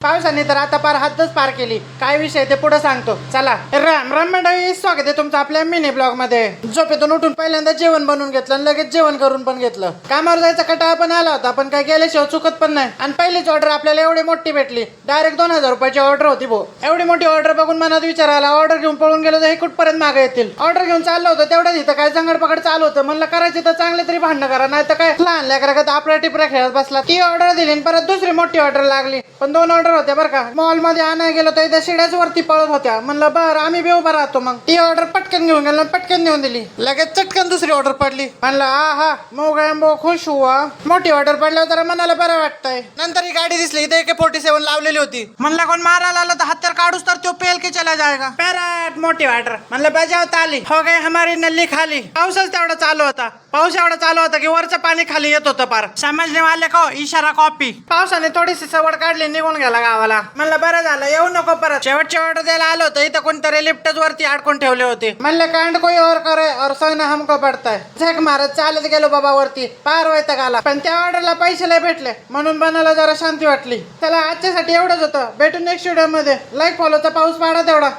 पावसाने तर आता पार हद्दच पार केली. काय विषय ते पुढे सांगतो. चला. राम राम मंडळी, स्वागत आहे तुमचं आपल्या मिनी ब्लॉग मध्ये. झोपेतून उठून पहिल्यांदा जेवण बनवून घेतलं आणि लगेच जेवण करून पण घेतलं. कामावर जायचा कटाळा पण आला होता, पण काय गेल्याशिवाय चुकत पण नाही. आणि पहिलीच ऑर्डर आपल्याला एवढी मोठी भेटली. डायरेक्ट 2000 रुपयाची ऑर्डर होती भाऊ. एवढी मोठी ऑर्डर बघून मनात विचार आला, ऑर्डर घेऊन पळून गेलो तर हे कुठपर्यंत मागे येतील. ऑर्डर घेऊन चाललो होतं तेवढ्याच इथं काय जंगड पकड चालू होतं. म्हणलं करायची तर चांगले तरी भांडणं करा, नाही तर काय लहान लेकरा का आपल्या टिपऱ्या खेळत बसला. ती ऑर्डर दिली आणि परत दुसरी मोठी ऑर्डर लागली. पण 2 ऑर्डर होत्या बरं का. मॉल मध्ये आणायला गेलो तर इथे शिड्याच वरती पळत होत्या. म्हणलं बरं आम्ही बी उभा राहतो. मग ती ऑर्डर पटकन घेऊन गेलो, पटकन नेऊन दिली. लगेच चटकन दुसरी ऑर्डर पडली. म्हणलं हा मोगळ्या खुश हुआ. मोठी ऑर्डर पडल्यावर जरा मनाला बरं वाटतंय. नंतर ही गाडी दिसली, इथे AK-47 लावलेली होती. म्हणलं कोण मारायला आलं तर हत्यार काढूच तर तो पेल के चला जाएगा. पॅरेट मोठी ऑर्डर. म्हणलं बजावता आली. हो गई हमारी नल्ली खाली. पाऊसच तेवढा चालू होता. पाऊस एवढा चालू होता की वरचं पाणी खाली येत होतं पार. समजणे वाले को इशारा कॉपी. पावसाने थोडीशी सवड काढली, निघून गेला गावाला. म्हणलं बरं झालं येऊ नको परत. शेवटची ऑर्डर द्यायला आलो होतं, इथं कोणतरी लिफ्टच वरती अडकून ठेवले होते. म्हणलं कांड कोई और करे और सोना हमको पडताय. झेक मारत चालत गेलो बाबा वरती. पार वैताग आला. पण त्या ऑर्डरला पैसे लय भेटले म्हणून मनाला जरा शांती वाटली. चला आजच्यासाठी एवढंच होतं. भेटून नेक्स्ट व्हिडिओ मध्ये. लाईक फॉलोचा पाऊस पाडा तेवढा.